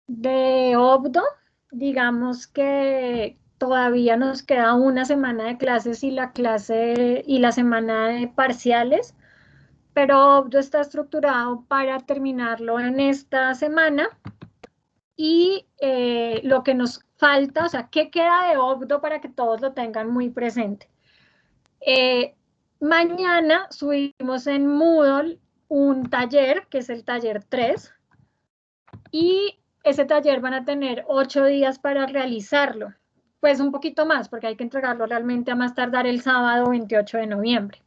De Obdo, digamos que todavía nos queda una semana de clases y la semana de parciales, pero Obdo está estructurado para terminarlo en esta semana y lo que nos falta, o sea, ¿qué queda de Obdo para que todos lo tengan muy presente? Eh, Mañana subimos en Moodle un taller, que es el taller 3, y ese taller van a tener 8 días para realizarlo. Pues un poquito más, porque hay que entregarlo realmente a más tardar el sábado 28 de noviembre.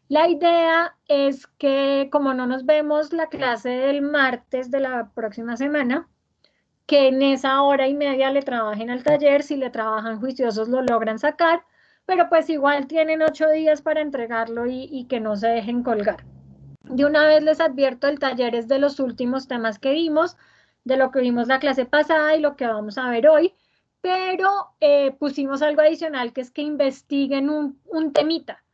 La idea es que, como no nos vemos la clase del martes de la próxima semana, que en esa hora y media le trabajen al taller, si le trabajan juiciosos lo logran sacar, pero pues igual tienen 8 días para entregarlo y que no se dejen colgar. De una vez les advierto, el taller es de los últimos temas que vimos, de lo que vimos la clase pasada y lo que vamos a ver hoy, pero pusimos algo adicional que es que investiguen un temita.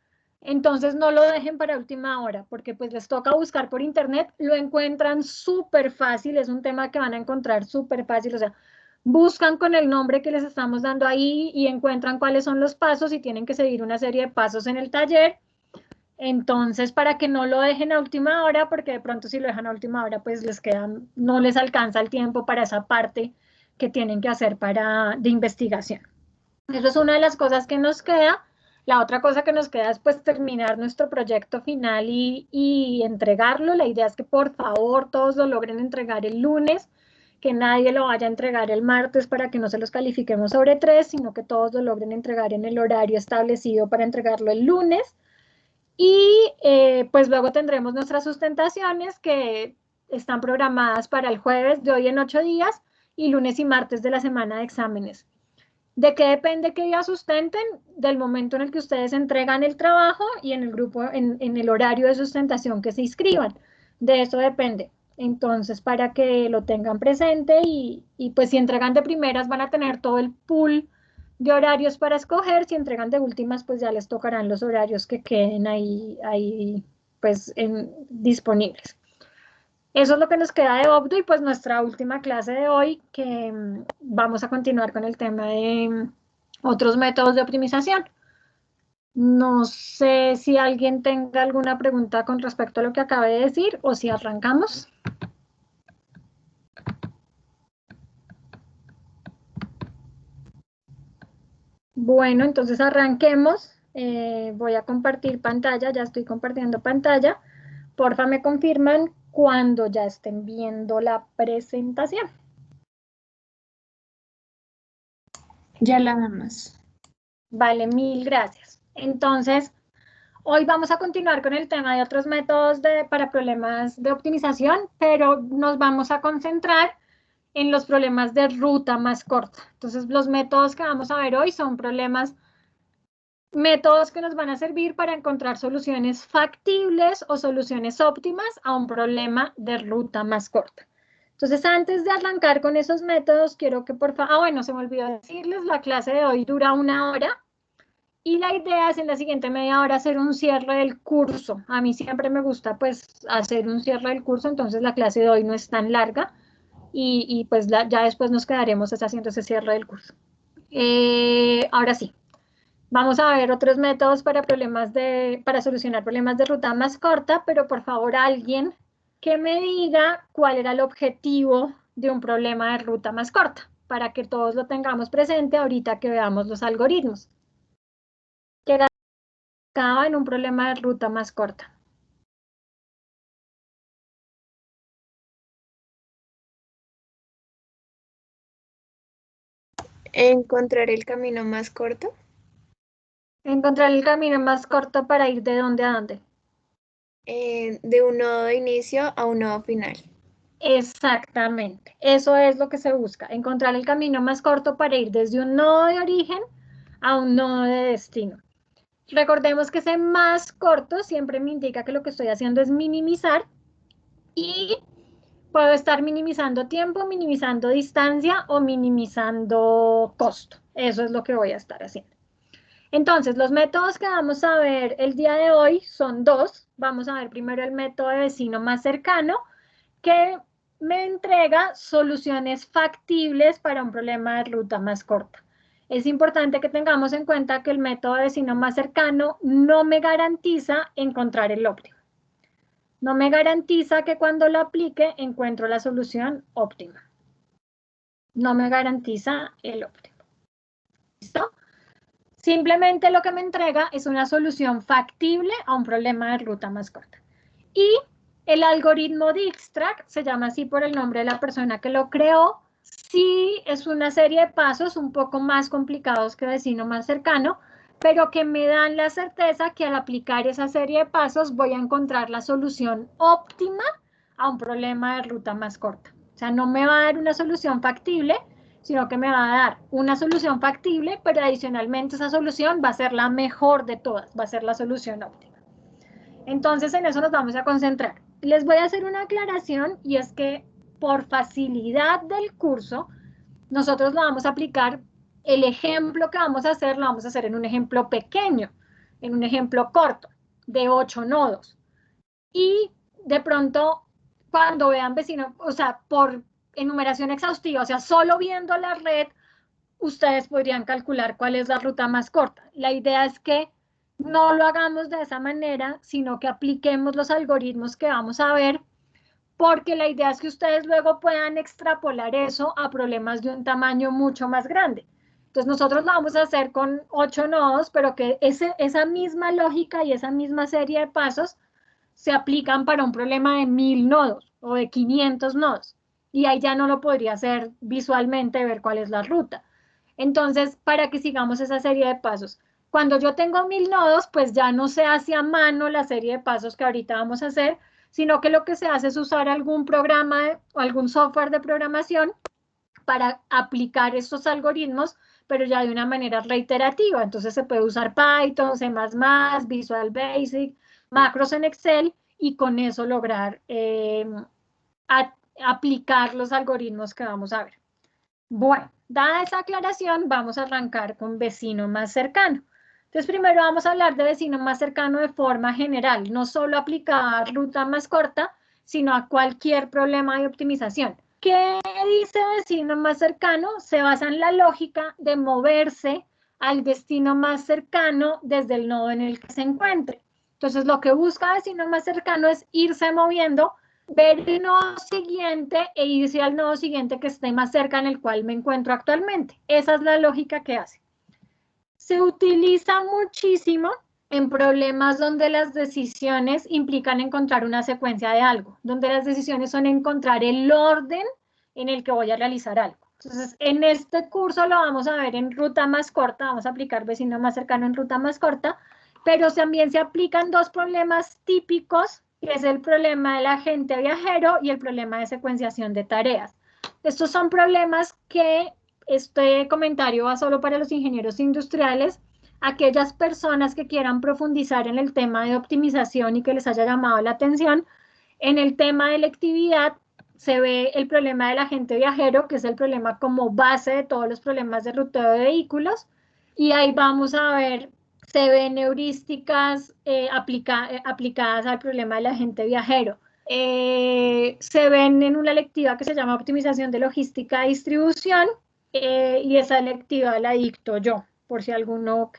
Entonces no lo dejen para última hora, porque pues les toca buscar por internet, lo encuentran súper fácil, es un tema que van a encontrar súper fácil, o sea, buscan con el nombre que les estamos dando ahí y encuentran cuáles son los pasos y tienen que seguir una serie de pasos en el taller. Entonces, para que no lo dejen a última hora, porque de pronto si lo dejan a última hora, pues les quedan, no les alcanza el tiempo para esa parte que tienen que hacer de investigación. Eso es una de las cosas que nos queda. La otra cosa que nos queda es pues terminar nuestro proyecto final y entregarlo. La idea es que por favor todos lo logren entregar el lunes, que nadie lo vaya a entregar el martes para que no se los califiquemos sobre 3, sino que todos lo logren entregar en el horario establecido para entregarlo el lunes. Y pues luego tendremos nuestras sustentaciones que están programadas para el jueves de hoy en 8 días y lunes y martes de la semana de exámenes. ¿De qué depende que ya sustenten? Del momento en el que ustedes entregan el trabajo y en el grupo, en el horario de sustentación que se inscriban. De eso depende. Entonces, para que lo tengan presente y pues si entregan de primeras van a tener todo el pool de horarios para escoger. Si entregan de últimas, pues ya les tocarán los horarios que queden ahí pues disponibles. Eso es lo que nos queda de Obdo y pues nuestra última clase de hoy, que vamos a continuar con el tema de otros métodos de optimización. No sé si alguien tenga alguna pregunta con respecto a lo que acabé de decir o si arrancamos. Bueno, entonces arranquemos. Voy a compartir pantalla, ya estoy compartiendo pantalla. Porfa, me confirman cuando ya estén viendo la presentación. Ya la damos. Vale, mil gracias. Entonces, hoy vamos a continuar con el tema de otros métodos para problemas de optimización, pero nos vamos a concentrar en los problemas de ruta más corta. Entonces, los métodos que vamos a ver hoy son métodos que nos van a servir para encontrar soluciones factibles o soluciones óptimas a un problema de ruta más corta. Entonces, antes de arrancar con esos métodos, quiero que por favor, bueno, se me olvidó decirles, la clase de hoy dura 1 hora. Y la idea es en la siguiente media hora hacer un cierre del curso. A mí siempre me gusta pues hacer un cierre del curso, entonces la clase de hoy no es tan larga y pues ya después nos quedaremos haciendo ese cierre del curso. Ahora sí, vamos a ver otros métodos para solucionar problemas de ruta más corta, pero por favor alguien que me diga cuál era el objetivo de un problema de ruta más corta, para que todos lo tengamos presente ahorita que veamos los algoritmos. Que acaba en un problema de ruta más corta. Encontrar el camino más corto. Encontrar el camino más corto para ir de dónde a dónde. De un nodo de inicio a un nodo final. Exactamente, eso es lo que se busca, encontrar el camino más corto para ir desde un nodo de origen a un nodo de destino. Recordemos que ese más corto siempre me indica que lo que estoy haciendo es minimizar y puedo estar minimizando tiempo, minimizando distancia o minimizando costo. Eso es lo que voy a estar haciendo. Entonces, los métodos que vamos a ver el día de hoy son dos. Vamos a ver primero el método de vecino más cercano, que me entrega soluciones factibles para un problema de ruta más corta. Es importante que tengamos en cuenta que el método de vecino más cercano no me garantiza encontrar el óptimo. No me garantiza que cuando lo aplique encuentro la solución óptima. No me garantiza el óptimo. ¿Listo? Simplemente lo que me entrega es una solución factible a un problema de ruta más corta. Y el algoritmo Dijkstra, se llama así por el nombre de la persona que lo creó, sí es una serie de pasos un poco más complicados que vecino más cercano, pero que me dan la certeza que al aplicar esa serie de pasos voy a encontrar la solución óptima a un problema de ruta más corta. O sea, no me va a dar una solución factible, sino que me va a dar una solución factible, pero adicionalmente esa solución va a ser la mejor de todas, va a ser la solución óptima. Entonces, en eso nos vamos a concentrar. Les voy a hacer una aclaración y es que por facilidad del curso, nosotros lo vamos a aplicar, el ejemplo que vamos a hacer, lo vamos a hacer en un ejemplo pequeño, en un ejemplo corto, de 8 nodos. Y de pronto, cuando vean vecinos, o sea, por enumeración exhaustiva, o sea, solo viendo la red, ustedes podrían calcular cuál es la ruta más corta. La idea es que no lo hagamos de esa manera, sino que apliquemos los algoritmos que vamos a ver, porque la idea es que ustedes luego puedan extrapolar eso a problemas de un tamaño mucho más grande. Entonces nosotros lo vamos a hacer con 8 nodos, pero que esa misma lógica y esa misma serie de pasos se aplican para un problema de 1000 nodos o de 500 nodos. Y ahí ya no lo podría hacer visualmente, ver cuál es la ruta. Entonces, para que sigamos esa serie de pasos. Cuando yo tengo 1000 nodos, pues ya no se hace a mano la serie de pasos que ahorita vamos a hacer, sino que lo que se hace es usar algún programa o algún software de programación para aplicar estos algoritmos, pero ya de una manera reiterativa. Entonces se puede usar Python, C++, Visual Basic, macros en Excel y con eso lograr aplicar los algoritmos que vamos a ver. Bueno, dada esa aclaración, vamos a arrancar con vecino más cercano. Entonces, primero vamos a hablar de vecino más cercano de forma general, no solo aplicada a ruta más corta, sino a cualquier problema de optimización. ¿Qué dice vecino más cercano? Se basa en la lógica de moverse al destino más cercano desde el nodo en el que se encuentre. Entonces, lo que busca vecino más cercano es irse moviendo, ver el nodo siguiente e irse al nodo siguiente que esté más cerca en el cual me encuentro actualmente. Esa es la lógica que hace. Se utiliza muchísimo en problemas donde las decisiones implican encontrar una secuencia de algo, donde las decisiones son encontrar el orden en el que voy a realizar algo. Entonces, en este curso lo vamos a ver en ruta más corta, vamos a aplicar vecino más cercano en ruta más corta, pero también se aplican dos problemas típicos, que es el problema del agente viajero y el problema de secuenciación de tareas. Estos son problemas que este comentario va solo para los ingenieros industriales, aquellas personas que quieran profundizar en el tema de optimización y que les haya llamado la atención. En el tema de electividad se ve el problema del agente viajero, que es el problema como base de todos los problemas de ruteo de vehículos, y ahí vamos a ver, se ven heurísticas aplicadas al problema del agente viajero. Se ven en una electiva que se llama optimización de logística y distribución, y esa electiva la dicto yo. Por si a alguno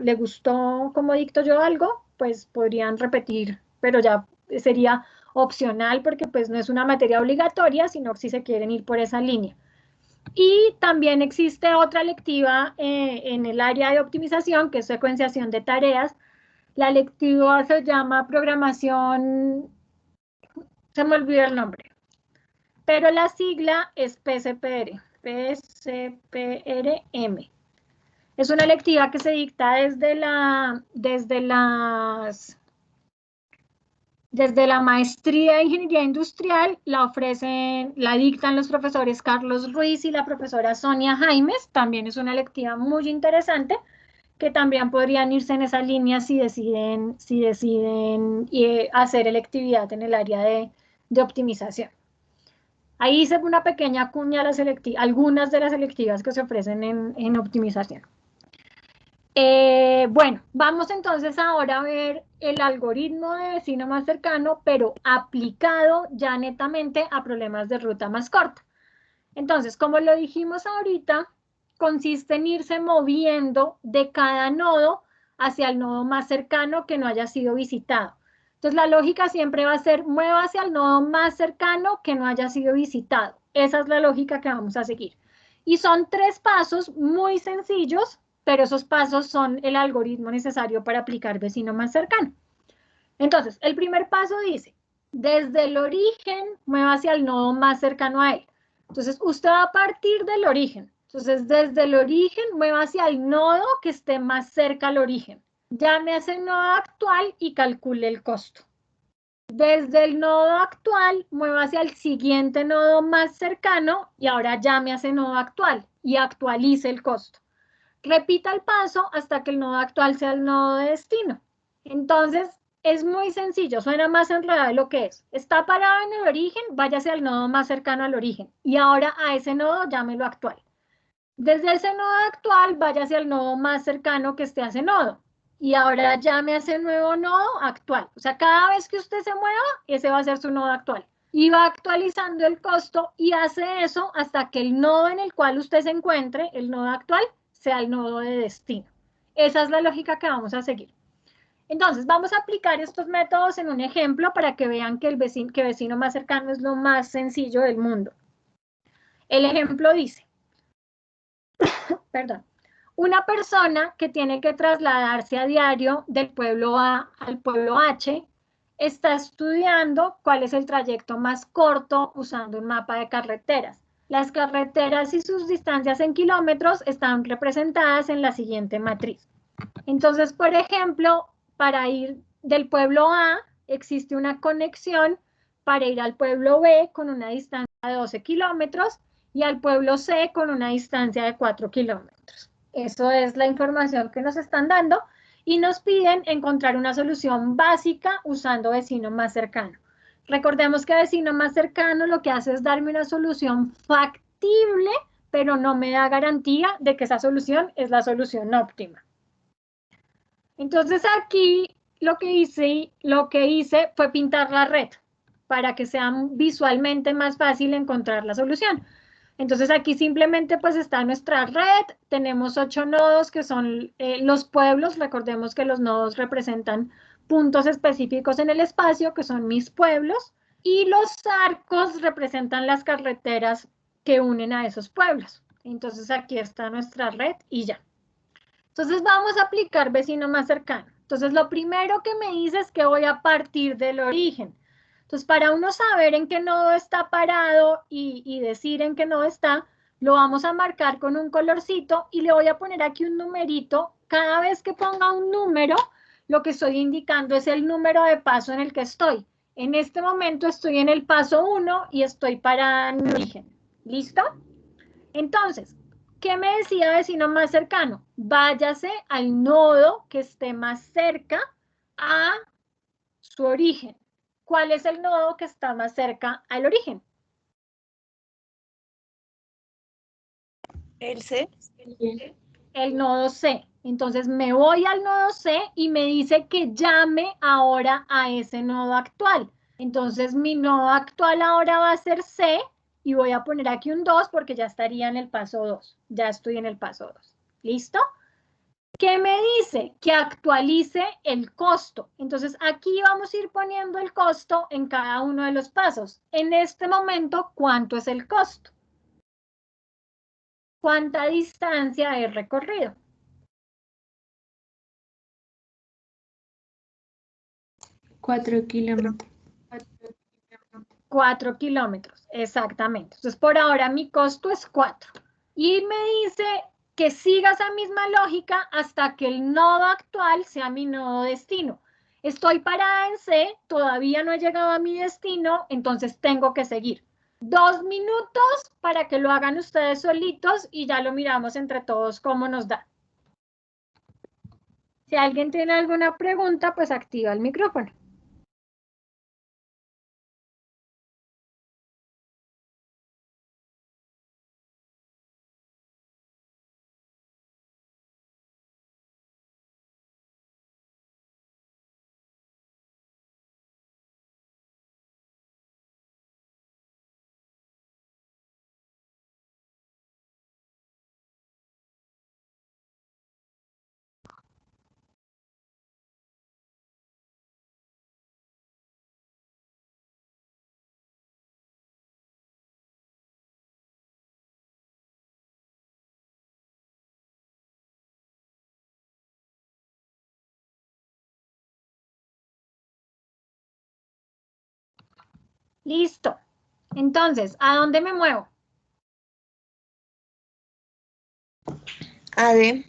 le gustó cómo dicto yo algo, pues podrían repetir, pero ya sería opcional porque pues no es una materia obligatoria, sino si se quieren ir por esa línea. Y también existe otra electiva en el área de optimización, que es secuenciación de tareas. La electiva se llama programación, se me olvidó el nombre, pero la sigla es PCPR, PCPRM. Es una electiva que se dicta desde la maestría de Ingeniería Industrial, la dictan los profesores Carlos Ruiz y la profesora Sonia Jaimes. También es una electiva muy interesante, que también podrían irse en esa línea si deciden hacer electividad en el área de optimización. Ahí hice una pequeña cuña a algunas de las selectivas que se ofrecen en optimización. Bueno, vamos entonces ahora a ver el algoritmo de vecino más cercano, pero aplicado ya netamente a problemas de ruta más corta. Entonces, como lo dijimos ahorita, consiste en irse moviendo de cada nodo hacia el nodo más cercano que no haya sido visitado. Entonces, la lógica siempre va a ser, mueva hacia el nodo más cercano que no haya sido visitado. Esa es la lógica que vamos a seguir. Y son 3 pasos muy sencillos, pero esos pasos son el algoritmo necesario para aplicar vecino más cercano. Entonces, el primer paso dice, desde el origen, mueva hacia el nodo más cercano a él. Entonces, usted va a partir del origen. Entonces, desde el origen, mueva hacia el nodo que esté más cerca al origen. Llame a ese nodo actual y calcule el costo. Desde el nodo actual, mueva hacia el siguiente nodo más cercano y ahora llame a ese nodo actual y actualice el costo. Repita el paso hasta que el nodo actual sea el nodo de destino. Entonces, es muy sencillo, suena más enredado de lo que es. Está parado en el origen, váyase al nodo más cercano al origen. Y ahora a ese nodo llámelo actual. Desde ese nodo actual, váyase al nodo más cercano que esté a ese nodo. Y ahora llame a ese nuevo nodo actual. O sea, cada vez que usted se mueva, ese va a ser su nodo actual. Y va actualizando el costo y hace eso hasta que el nodo en el cual usted se encuentre, el nodo actual, sea el nodo de destino. Esa es la lógica que vamos a seguir. Entonces, vamos a aplicar estos métodos en un ejemplo para que vean que que vecino más cercano es lo más sencillo del mundo. El ejemplo dice, perdón, una persona que tiene que trasladarse a diario del pueblo A al pueblo H está estudiando cuál es el trayecto más corto usando un mapa de carreteras. Las carreteras y sus distancias en kilómetros están representadas en la siguiente matriz. Entonces, por ejemplo, para ir del pueblo A existe una conexión para ir al pueblo B con una distancia de 12 kilómetros y al pueblo C con una distancia de 4 kilómetros. Eso es la información que nos están dando y nos piden encontrar una solución básica usando vecino más cercano. Recordemos que vecino más cercano lo que hace es darme una solución factible, pero no me da garantía de que esa solución es la solución óptima. Entonces aquí lo que hice fue pintar la red para que sea visualmente más fácil encontrar la solución. Entonces aquí simplemente pues está nuestra red, tenemos 8 nodos que son los pueblos, recordemos que los nodos representan puntos específicos en el espacio que son mis pueblos y los arcos representan las carreteras que unen a esos pueblos. Entonces aquí está nuestra red y ya. Entonces vamos a aplicar vecino más cercano. Entonces lo primero que me dice es que voy a partir del origen. Entonces para uno saber en qué nodo está parado y decir en qué nodo está, lo vamos a marcar con un colorcito y le voy a poner aquí un numerito. Cada vez que ponga un número, lo que estoy indicando es el número de paso en el que estoy. En este momento estoy en el paso 1 y estoy parada en el origen. ¿Listo? Entonces, ¿qué me decía vecino más cercano? Váyase al nodo que esté más cerca a su origen. ¿Cuál es el nodo que está más cerca al origen? El C. El nodo C. Entonces me voy al nodo C y me dice que llame ahora a ese nodo actual. Entonces mi nodo actual ahora va a ser C y voy a poner aquí un 2 porque ya estaría en el paso 2. Ya estoy en el paso 2. ¿Listo? ¿Qué me dice? Que actualice el costo. Entonces aquí vamos a ir poniendo el costo en cada uno de los pasos. En este momento, ¿cuánto es el costo? ¿Cuánta distancia he recorrido? 4 kilómetros. 4 kilómetros, exactamente. Entonces por ahora mi costo es 4. Y me dice que siga esa misma lógica hasta que el nodo actual sea mi nodo destino. Estoy parada en C, todavía no he llegado a mi destino, entonces tengo que seguir. 2 minutos para que lo hagan ustedes solitos y ya lo miramos entre todos cómo nos da. Si alguien tiene alguna pregunta, pues activa el micrófono. Listo. Entonces, ¿a dónde me muevo? A D.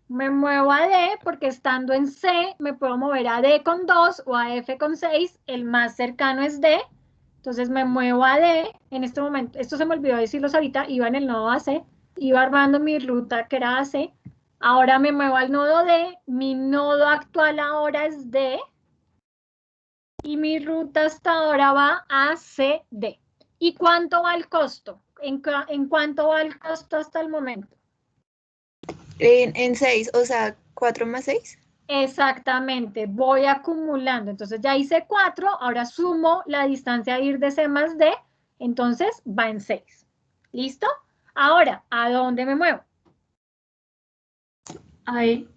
Me muevo a D porque estando en C me puedo mover a D con 2 o a F con 6. El más cercano es D. Entonces me muevo a D. En este momento, esto se me olvidó decirlos ahorita, iba en el nodo AC. Iba armando mi ruta que era AC. Ahora me muevo al nodo D. Mi nodo actual ahora es D. Y mi ruta hasta ahora va a CD. ¿Y cuánto va el costo? ¿En cuánto va el costo hasta el momento? En 6, o sea, 4 más 6. Exactamente, voy acumulando. Entonces ya hice 4, ahora sumo la distancia a ir de C más D, entonces va en 6. ¿Listo? Ahora, ¿a dónde me muevo? A E.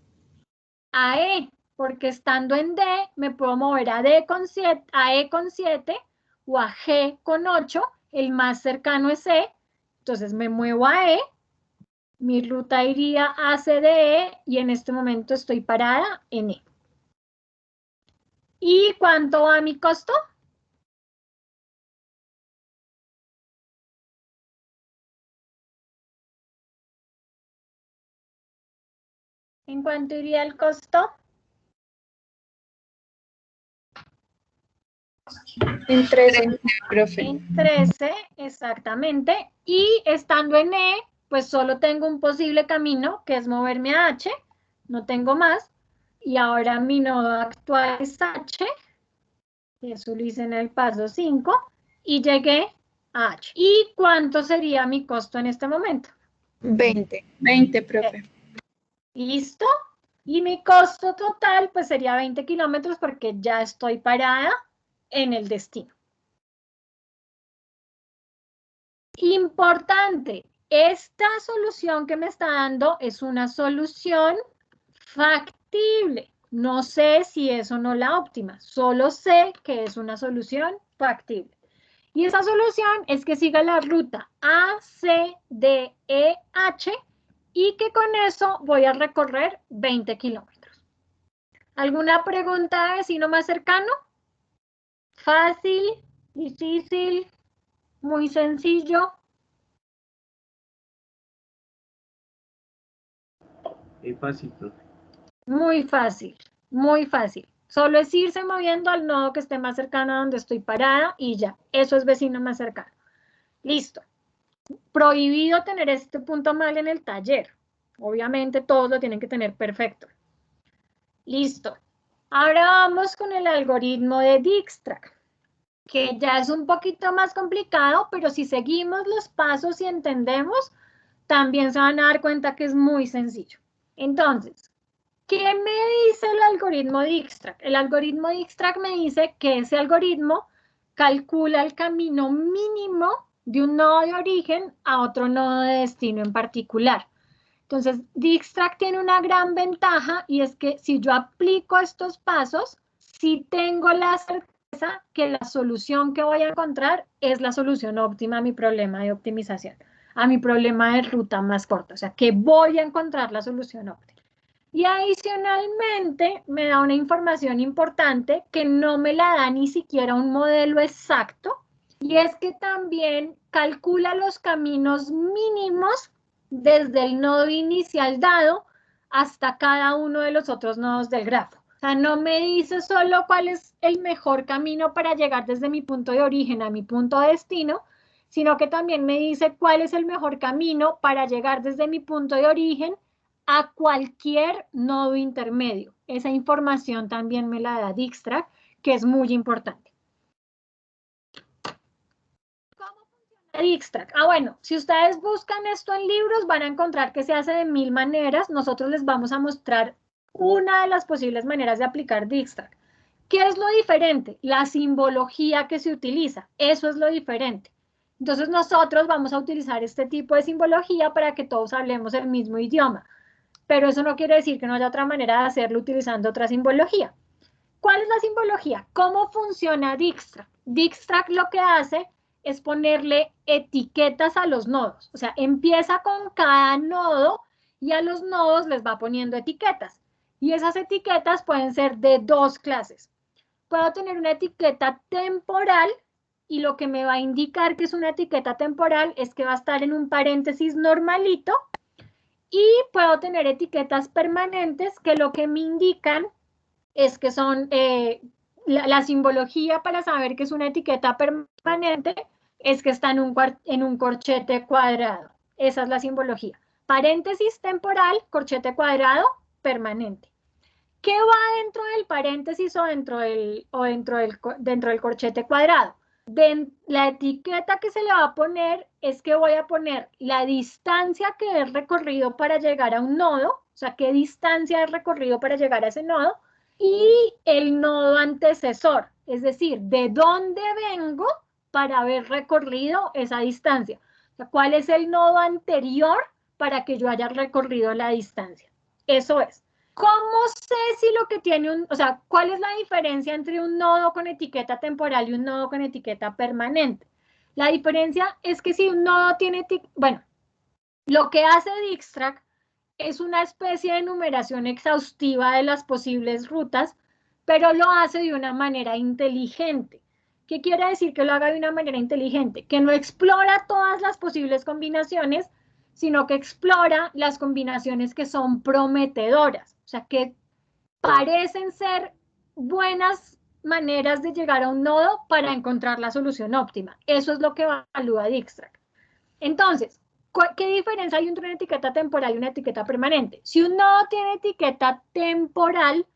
A E, porque estando en D me puedo mover a D con 7, a E con 7 o a G con 8, el más cercano es E, entonces me muevo a E, mi ruta iría a CDE y en este momento estoy parada en E. ¿Y cuánto va mi costo? ¿En cuánto iría el costo? En 13, profe. En 13, exactamente. Y estando en E, pues solo tengo un posible camino, que es moverme a H, no tengo más. Y ahora mi nodo actual es H, eso lo hice en el paso 5, y llegué a H. ¿Y cuánto sería mi costo en este momento? 20. 20, profe. ¿Listo? Y mi costo total, pues sería 20 kilómetros porque ya estoy parada en el destino. Importante, esta solución que me está dando es una solución factible. No sé si es o no la óptima, solo sé que es una solución factible. Y esa solución es que siga la ruta ACDEH y que con eso voy a recorrer 20 kilómetros. ¿Alguna pregunta, vecino más cercano? ¿Fácil? ¿Difícil? ¿Muy sencillo? Es fácil, profe. Muy fácil, muy fácil. Solo es irse moviendo al nodo que esté más cercano a donde estoy parada y ya. Eso es vecino más cercano. Listo. Prohibido tener este punto mal en el taller. Obviamente todos lo tienen que tener perfecto. Listo. Ahora vamos con el algoritmo de Dijkstra, que ya es un poquito más complicado, pero si seguimos los pasos y entendemos, también se van a dar cuenta que es muy sencillo. Entonces, ¿qué me dice el algoritmo Dijkstra? El algoritmo Dijkstra me dice que ese algoritmo calcula el camino mínimo de un nodo de origen a otro nodo de destino en particular. Entonces, Dijkstra tiene una gran ventaja y es que si yo aplico estos pasos, sí tengo la certeza que la solución que voy a encontrar es la solución óptima a mi problema de optimización, a mi problema de ruta más corta. O sea, que voy a encontrar la solución óptima. Y adicionalmente me da una información importante que no me la da ni siquiera un modelo exacto, y es que también calcula los caminos mínimos desde el nodo inicial dado hasta cada uno de los otros nodos del grafo. O sea, no me dice solo cuál es el mejor camino para llegar desde mi punto de origen a mi punto de destino, sino que también me dice cuál es el mejor camino para llegar desde mi punto de origen a cualquier nodo intermedio. Esa información también me la da Dijkstra, que es muy importante. ¿Cómo funciona Dijkstra? Bueno, si ustedes buscan esto en libros, van a encontrar que se hace de 1000 maneras. Nosotros les vamos a mostrar una de las posibles maneras de aplicar Dijkstra. ¿Qué es lo diferente? La simbología que se utiliza. Eso es lo diferente. Entonces nosotros vamos a utilizar este tipo de simbología para que todos hablemos el mismo idioma. Pero eso no quiere decir que no haya otra manera de hacerlo utilizando otra simbología. ¿Cuál es la simbología? ¿Cómo funciona Dijkstra? Dijkstra lo que hace es ponerle etiquetas a los nodos. O sea, empieza con cada nodo y a los nodos les va poniendo etiquetas. Y esas etiquetas pueden ser de dos clases. puedo tener una etiqueta temporal y lo que me va a indicar que es una etiqueta temporal es que va a estar en un paréntesis normalito, y puedo tener etiquetas permanentes que lo que me indican es que son la simbología para saber que es una etiqueta permanente es que está en un corchete cuadrado. Esa es la simbología. Paréntesis temporal, corchete cuadrado, permanente. ¿Qué va dentro del paréntesis o dentro del corchete cuadrado? La etiqueta que se le va a poner es que voy a poner la distancia que he recorrido para llegar a un nodo, o sea, qué distancia he recorrido para llegar a ese nodo, y el nodo antecesor, es decir, de dónde vengo para haber recorrido esa distancia. O sea, ¿cuál es el nodo anterior para que yo haya recorrido la distancia? Eso es. ¿Cómo sé si lo que tiene o sea, cuál es la diferencia entre un nodo con etiqueta temporal y un nodo con etiqueta permanente? La diferencia es que si un nodo tiene bueno, lo que hace Dijkstra es una especie de numeración exhaustiva de las posibles rutas, pero lo hace de una manera inteligente. ¿Qué quiere decir que lo haga de una manera inteligente? Que no explora todas las posibles combinaciones, sino que explora las combinaciones que son prometedoras, o sea, que parecen ser buenas maneras de llegar a un nodo para encontrar la solución óptima. Eso es lo que evalúa Dijkstra. Entonces, ¿qué diferencia hay entre una etiqueta temporal y una etiqueta permanente? Si un nodo tiene etiqueta temporal,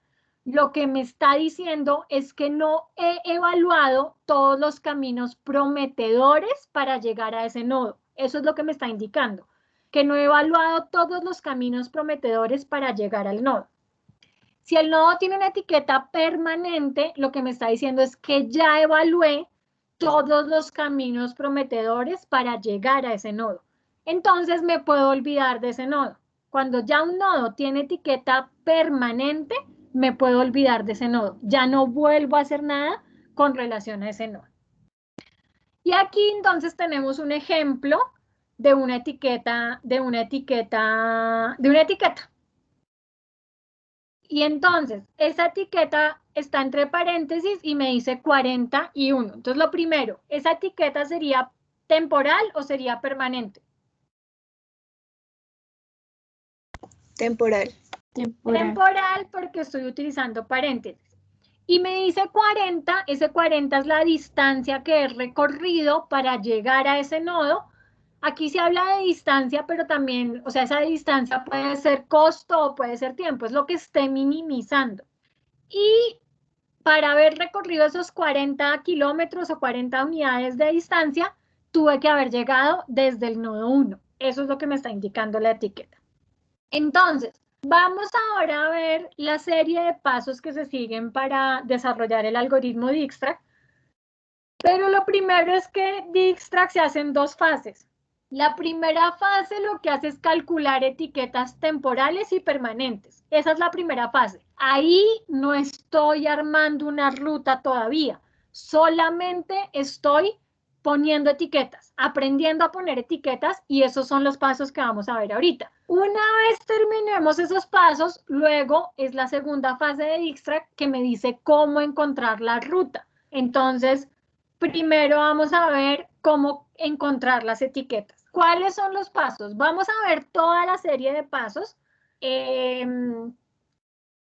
lo que me está diciendo es que no he evaluado todos los caminos prometedores para llegar a ese nodo. Eso es lo que me está indicando, que no he evaluado todos los caminos prometedores para llegar al nodo. Si el nodo tiene una etiqueta permanente, lo que me está diciendo es que ya evalué todos los caminos prometedores para llegar a ese nodo. Entonces me puedo olvidar de ese nodo. Cuando ya un nodo tiene etiqueta permanente, me puedo olvidar de ese nodo. Ya no vuelvo a hacer nada con relación a ese nodo. Y aquí entonces tenemos un ejemplo de una etiqueta. Y entonces, esa etiqueta está entre paréntesis y me dice 41. Entonces, lo primero, ¿esa etiqueta sería temporal o sería permanente? Temporal. Temporal porque estoy utilizando paréntesis. Y me dice 40, ese 40 es la distancia que he recorrido para llegar a ese nodo. Aquí se habla de distancia, pero también, o sea, esa distancia puede ser costo o puede ser tiempo, es lo que esté minimizando. Y para haber recorrido esos 40 kilómetros o 40 unidades de distancia, tuve que haber llegado desde el nodo 1. Eso es lo que me está indicando la etiqueta. Entonces, vamos ahora a ver la serie de pasos que se siguen para desarrollar el algoritmo Dijkstra. Pero lo primero es que Dijkstra se hace en dos fases. La primera fase lo que hace es calcular etiquetas temporales y permanentes. Esa es la primera fase. Ahí no estoy armando una ruta todavía. Solamente estoy poniendo etiquetas, aprendiendo a poner etiquetas, y esos son los pasos que vamos a ver ahorita. Una vez terminemos esos pasos, luego es la segunda fase de Dijkstra que me dice cómo encontrar la ruta. Entonces, primero vamos a ver cómo encontrar las etiquetas. ¿Cuáles son los pasos? Vamos a ver toda la serie de pasos.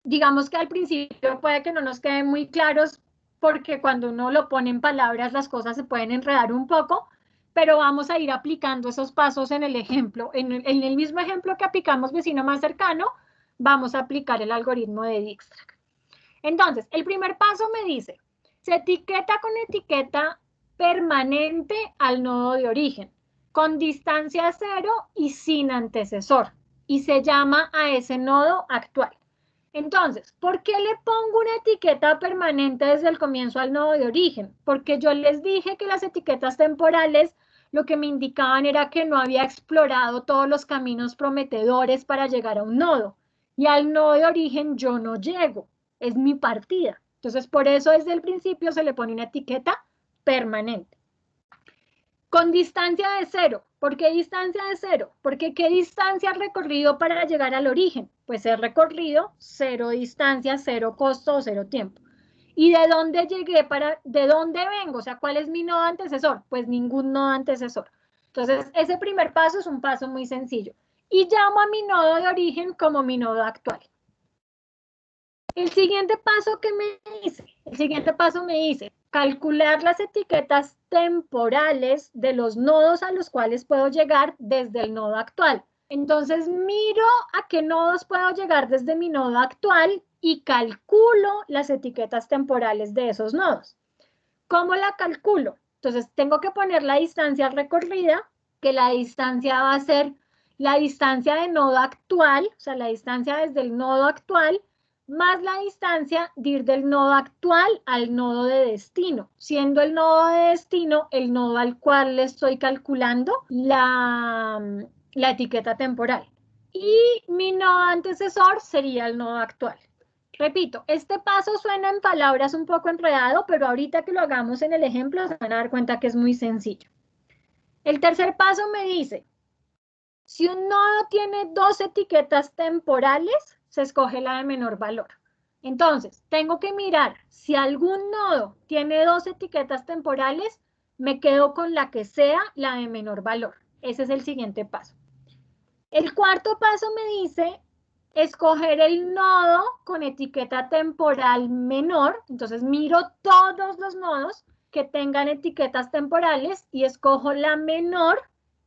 Digamos que al principio puede que no nos queden muy claros porque cuando uno lo pone en palabras las cosas se pueden enredar un poco, pero vamos a ir aplicando esos pasos en el ejemplo. En el mismo ejemplo que aplicamos vecino más cercano, vamos a aplicar el algoritmo de Dijkstra. Entonces, el primer paso me dice, se etiqueta con etiqueta permanente al nodo de origen, con distancia 0 y sin antecesor, y se llama a ese nodo actual. Entonces, ¿por qué le pongo una etiqueta permanente desde el comienzo al nodo de origen? Porque yo les dije que las etiquetas temporales lo que me indicaban era que no había explorado todos los caminos prometedores para llegar a un nodo, y al nodo de origen yo no llego, es mi partida. Entonces, por eso desde el principio se le pone una etiqueta permanente. Con distancia de 0. ¿Por qué distancia de 0? Porque ¿qué distancia he recorrido para llegar al origen? Pues he recorrido 0 distancia, 0 costo o 0 tiempo. ¿Y de dónde llegué de dónde vengo? O sea, ¿cuál es mi nodo antecesor? Pues ningún nodo antecesor. Entonces, ese primer paso es un paso muy sencillo. Y llamo a mi nodo de origen como mi nodo actual. El siguiente paso me dice calcular las etiquetas temporales de los nodos a los cuales puedo llegar desde el nodo actual. Entonces miro a qué nodos puedo llegar desde mi nodo actual y calculo las etiquetas temporales de esos nodos. ¿Cómo la calculo? Entonces tengo que poner la distancia recorrida, que la distancia va a ser la distancia de nodo actual, o sea, la distancia desde el nodo actual, más la distancia de ir del nodo actual al nodo de destino, siendo el nodo de destino el nodo al cual le estoy calculando la etiqueta temporal. Y mi nodo antecesor sería el nodo actual. Repito, este paso suena en palabras un poco enredado, pero ahorita que lo hagamos en el ejemplo se van a dar cuenta que es muy sencillo. El tercer paso me dice, si un nodo tiene dos etiquetas temporales, se escoge la de menor valor. Entonces, tengo que mirar si algún nodo tiene dos etiquetas temporales, me quedo con la que sea la de menor valor. Ese es el siguiente paso. El cuarto paso me dice escoger el nodo con etiqueta temporal menor. Entonces miro todos los nodos que tengan etiquetas temporales y escojo la menor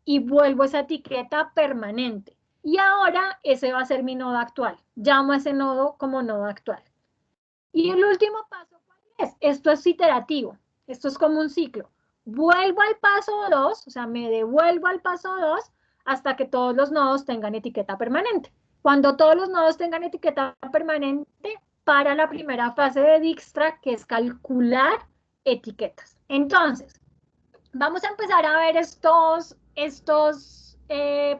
y vuelvo esa etiqueta permanente. Y ahora ese va a ser mi nodo actual. Llamo a ese nodo como nodo actual. Y el último paso, ¿cuál es? Esto es iterativo. Esto es como un ciclo. Vuelvo al paso 2, o sea, me devuelvo al paso 2 hasta que todos los nodos tengan etiqueta permanente. Cuando todos los nodos tengan etiqueta permanente, para la primera fase de Dijkstra, que es calcular etiquetas. Entonces, vamos a empezar a ver estos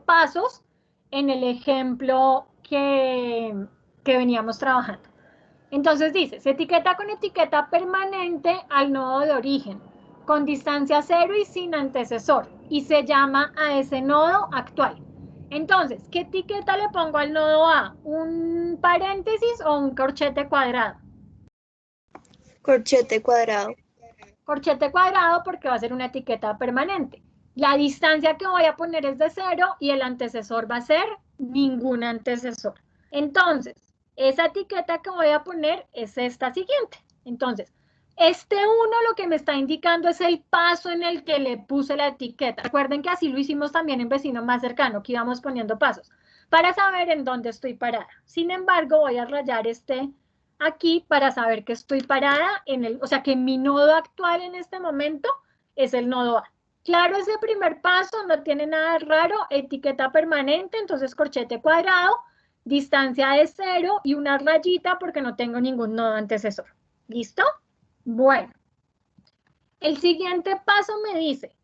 pasos en el ejemplo que veníamos trabajando. Entonces dice, se etiqueta con etiqueta permanente al nodo de origen, con distancia cero y sin antecesor, y se llama a ese nodo actual. Entonces, ¿qué etiqueta le pongo al nodo A? ¿Un paréntesis o un corchete cuadrado? Corchete cuadrado. Corchete cuadrado porque va a ser una etiqueta permanente. La distancia que voy a poner es de 0 y el antecesor va a ser ningún antecesor. Entonces, esa etiqueta que voy a poner es esta siguiente. Entonces, este 1 lo que me está indicando es el paso en el que le puse la etiqueta. Recuerden que así lo hicimos también en vecino más cercano, que íbamos poniendo pasos, para saber en dónde estoy parada. Sin embargo, voy a rayar este aquí para saber que estoy parada o sea, que mi nodo actual en este momento es el nodo A. Claro, ese primer paso no tiene nada raro, etiqueta permanente, entonces corchete cuadrado, distancia de 0 y una rayita porque no tengo ningún nodo antecesor. ¿Listo? Bueno, el siguiente paso me dice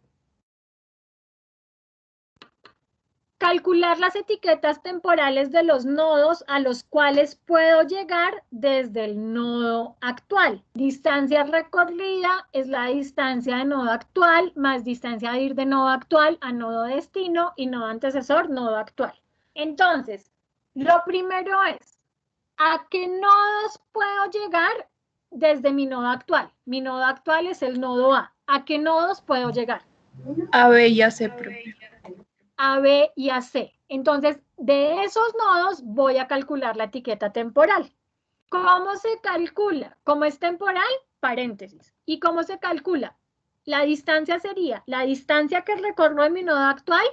calcular las etiquetas temporales de los nodos a los cuales puedo llegar desde el nodo actual. Distancia recorrida es la distancia de nodo actual más distancia de ir de nodo actual a nodo destino y nodo antecesor, nodo actual. Entonces, lo primero es, ¿a qué nodos puedo llegar desde mi nodo actual? Mi nodo actual es el nodo A. ¿A qué nodos puedo llegar? A, B y a C, profe. A, B y a C. Entonces, de esos nodos voy a calcular la etiqueta temporal. ¿Cómo se calcula? Como es temporal, paréntesis. ¿Y cómo se calcula? La distancia sería la distancia que recorro de mi nodo actual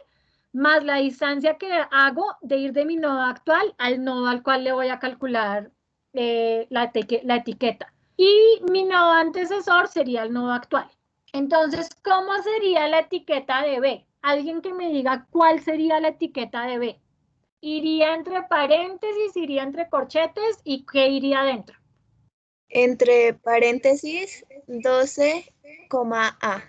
más la distancia que hago de ir de mi nodo actual al nodo al cual le voy a calcular la etiqueta. Y mi nodo antecesor sería el nodo actual. Entonces, ¿cómo sería la etiqueta de B? Alguien que me diga cuál sería la etiqueta de B. ¿Iría entre paréntesis, iría entre corchetes y qué iría dentro? Entre paréntesis 12,A.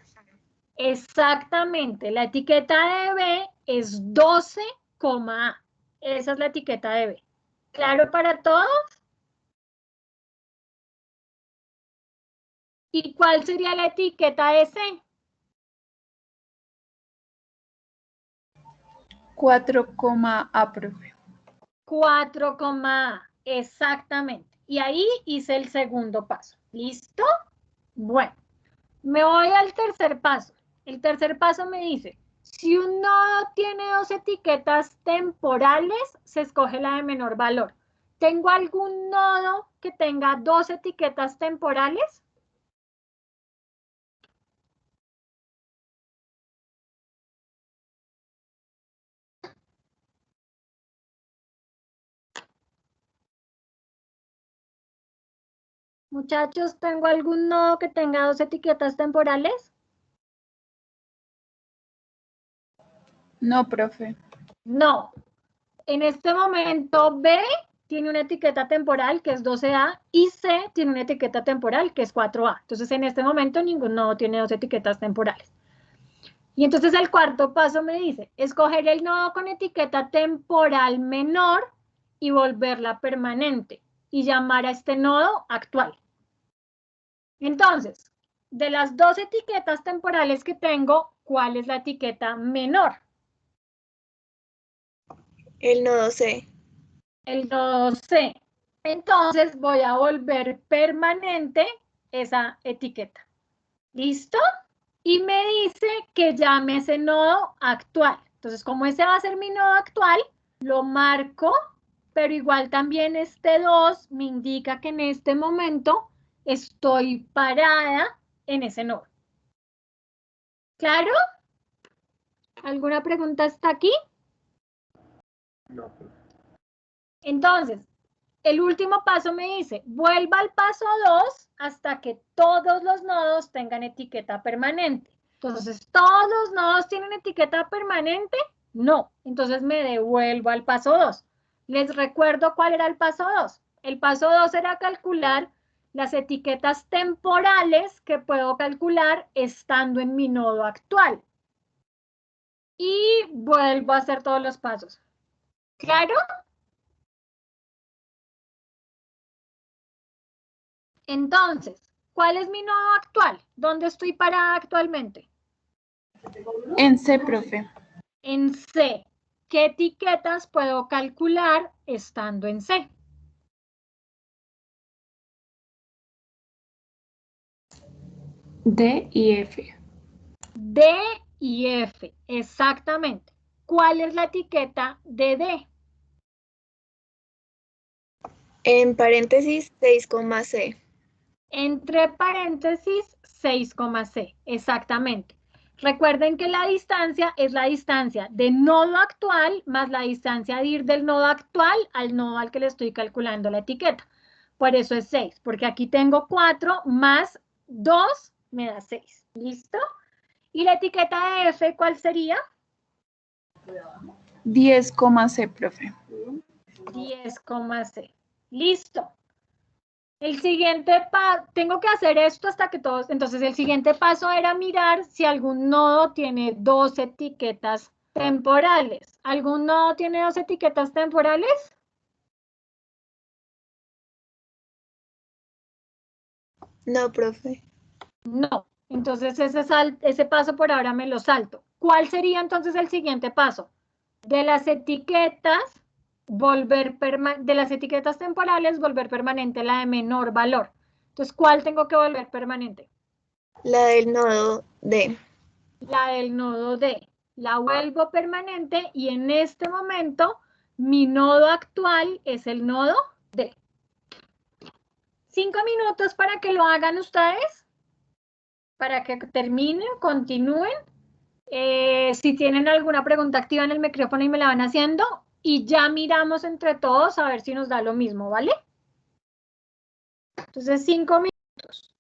Exactamente, la etiqueta de B es 12,A. Esa es la etiqueta de B. ¿Claro para todos? ¿Y cuál sería la etiqueta de C? 4,A, profe. 4,A, exactamente. Y ahí hice el segundo paso. ¿Listo? Bueno, me voy al tercer paso. El tercer paso me dice, si un nodo tiene dos etiquetas temporales, se escoge la de menor valor. ¿Tengo algún nodo que tenga dos etiquetas temporales? Muchachos, ¿tengo algún nodo que tenga dos etiquetas temporales? No, profe. No. En este momento B tiene una etiqueta temporal que es 12A y C tiene una etiqueta temporal que es 4A. Entonces, en este momento ningún nodo tiene dos etiquetas temporales. Y entonces el cuarto paso me dice, escoger el nodo con etiqueta temporal menor y volverla permanente y llamar a este nodo actual. Entonces, de las dos etiquetas temporales que tengo, ¿cuál es la etiqueta menor? El nodo C. El nodo C. Entonces voy a volver permanente esa etiqueta. ¿Listo? Y me dice que llame ese nodo actual. Entonces, como ese va a ser mi nodo actual, lo marco, pero igual también este 2 me indica que en este momento estoy parada en ese nodo. ¿Claro? ¿Alguna pregunta hasta aquí? No, profe. Entonces, el último paso me dice, vuelva al paso 2 hasta que todos los nodos tengan etiqueta permanente. Entonces, ¿todos los nodos tienen etiqueta permanente? No. Entonces me devuelvo al paso 2. Les recuerdo cuál era el paso 2. El paso 2 era calcular las etiquetas temporales que puedo calcular estando en mi nodo actual. Y vuelvo a hacer todos los pasos. ¿Claro? Entonces, ¿cuál es mi nodo actual? ¿Dónde estoy parada actualmente? En C, profe. En C. ¿Qué etiquetas puedo calcular estando en C? D y F. D y F, exactamente. ¿Cuál es la etiqueta de D? En paréntesis 6,C. Entre paréntesis 6,C, exactamente. Recuerden que la distancia es la distancia de nodo actual más la distancia de ir del nodo actual al nodo al que le estoy calculando la etiqueta. Por eso es 6, porque aquí tengo 4 más 2 me da 6. ¿Listo? ¿Y la etiqueta de F cuál sería? 10,C, profe. 10,C. Listo. El siguiente paso, tengo que hacer esto hasta que todos, entonces el siguiente paso era mirar si algún nodo tiene dos etiquetas temporales. ¿Algún nodo tiene dos etiquetas temporales? No, profe. No. Entonces ese paso por ahora me lo salto. ¿Cuál sería entonces el siguiente paso? De las etiquetas, de las etiquetas temporales, volver permanente la de menor valor. Entonces, ¿cuál tengo que volver permanente? La del nodo D. La del nodo D. La vuelvo permanente y en este momento mi nodo actual es el nodo D. 5 minutos para que lo hagan ustedes, para que terminen, continúen. Si tienen alguna pregunta, activan el micrófono y me la van haciendo y ya miramos entre todos a ver si nos da lo mismo, ¿vale? Entonces, 5 minutos.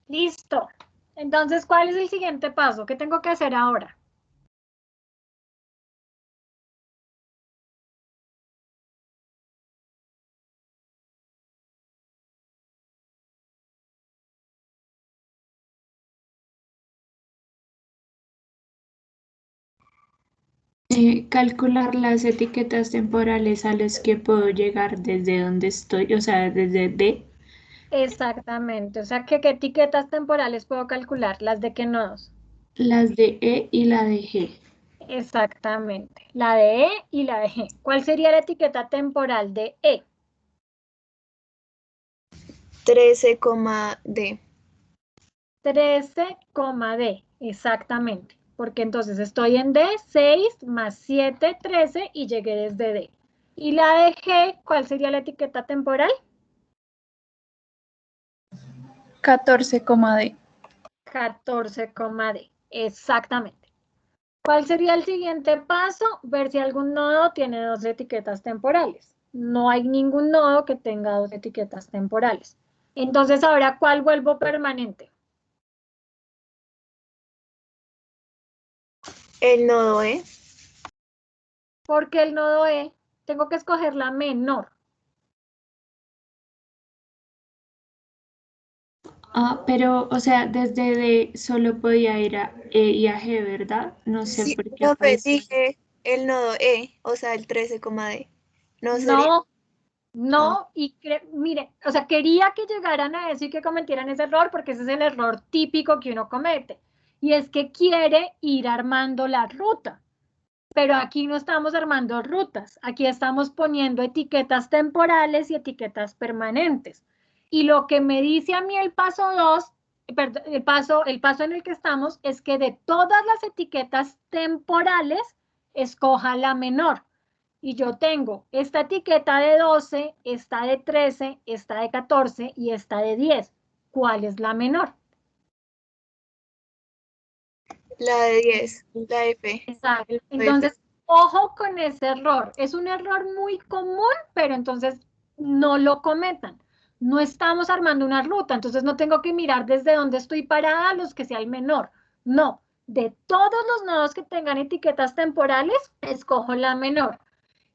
Listo. Entonces, ¿cuál es el siguiente paso? ¿Qué tengo que hacer ahora? Calcular las etiquetas temporales a las que puedo llegar desde donde estoy, o sea, desde D. Exactamente. O sea, ¿qué etiquetas temporales puedo calcular? ¿Las de qué nodos? Las de E y la de G. Exactamente. La de E y la de G. ¿Cuál sería la etiqueta temporal de E? 13, D. 13, D. Exactamente. Porque entonces estoy en D, 6 más 7, 13 y llegué desde D. ¿Y la de G, cuál sería la etiqueta temporal? 14, D. 14, D. Exactamente. ¿Cuál sería el siguiente paso? Ver si algún nodo tiene dos etiquetas temporales. No hay ningún nodo que tenga dos etiquetas temporales. Entonces, ahora, ¿cuál vuelvo permanente? El nodo E. Porque el nodo E, tengo que escoger la menor. Ah, pero, o sea, desde D solo podía ir a E y a G, ¿verdad? No sé Sí, por qué profe, apareció. dije el nodo E, o sea, el 13, D. ¿No sería? No, Ah, no, y mire, o sea, quería que llegaran a eso y que cometieran ese error, porque ese es el error típico que uno comete. Y es que quiere ir armando la ruta. Pero aquí no estamos armando rutas, aquí estamos poniendo etiquetas temporales y etiquetas permanentes. Y lo que me dice a mí el paso 2, el paso en el que estamos es que de todas las etiquetas temporales, escoja la menor. Y yo tengo esta etiqueta de 12, esta de 13, esta de 14 y esta de 10. ¿Cuál es la menor? la de 10, la F. Exacto. El F. Entonces, ojo con ese error. Es un error muy común, pero entonces no lo cometan. No estamos armando una ruta, entonces no tengo que mirar desde dónde estoy parada los que sea el menor. No, de todos los nodos que tengan etiquetas temporales, escojo la menor.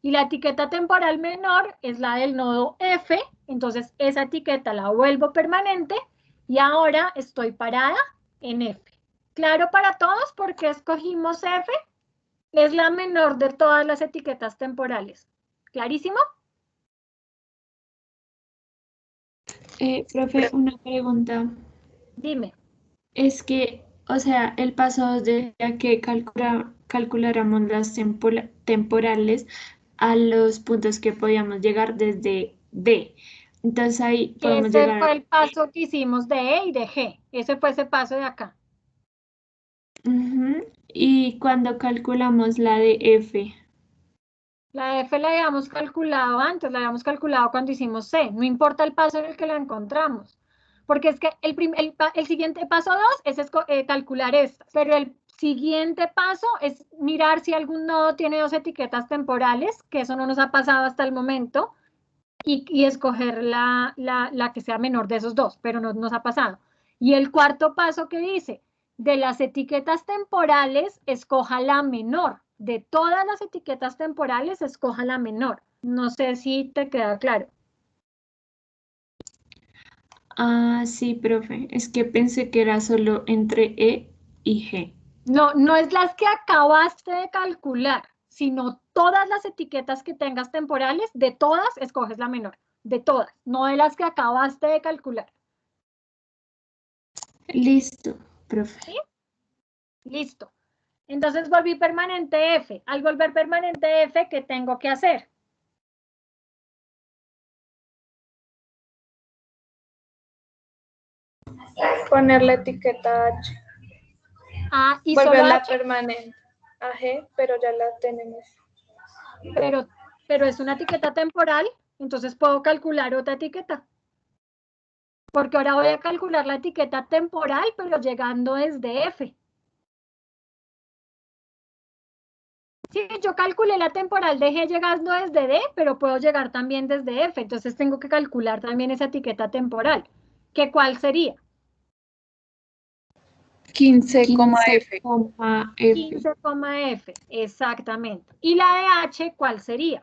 Y la etiqueta temporal menor es la del nodo F, entonces esa etiqueta la vuelvo permanente y ahora estoy parada en F. Claro para todos porque escogimos F, es la menor de todas las etiquetas temporales. ¿Clarísimo? Profe, una pregunta. Dime. Es que, o sea, el paso 2 decía que calculáramos las temporales a los puntos que podíamos llegar desde D. Entonces ahí podemos Ese llegar. fue el paso que hicimos de E y de G. Ese fue ese paso de acá. Ujú. Y cuando calculamos la de F. La F la habíamos calculado antes, la habíamos calculado cuando hicimos C. No importa el paso en el que la encontramos. Porque es que el siguiente paso 2 es calcular esto. Pero el siguiente paso es mirar si algún nodo tiene dos etiquetas temporales, que eso no nos ha pasado hasta el momento, y escoger la que sea menor de esos dos, pero no nos ha pasado. Y el cuarto paso que dice, de las etiquetas temporales, escoja la menor. De todas las etiquetas temporales, escoja la menor. No sé si te queda claro. Ah, sí, profe. Es que pensé que era solo entre E y G. No, no es las que acabaste de calcular, sino todas las etiquetas que tengas temporales, de todas escoges la menor. De todas, no de las que acabaste de calcular. Listo, profe. ¿Sí? Listo. Entonces volví permanente F. Al volver permanente F, ¿qué tengo que hacer? Poner la etiqueta H. A y solo Volverla H, permanente a G, pero ya la tenemos. pero, pero es una etiqueta temporal, entonces puedo calcular otra etiqueta. Porque ahora voy a calcular la etiqueta temporal, pero llegando desde F. Sí, yo calculé la temporal de G llegando desde D, pero puedo llegar también desde F. Entonces tengo que calcular también esa etiqueta temporal. ¿Qué cuál sería? 15,f. 15,f, exactamente. ¿Y la de h cuál sería?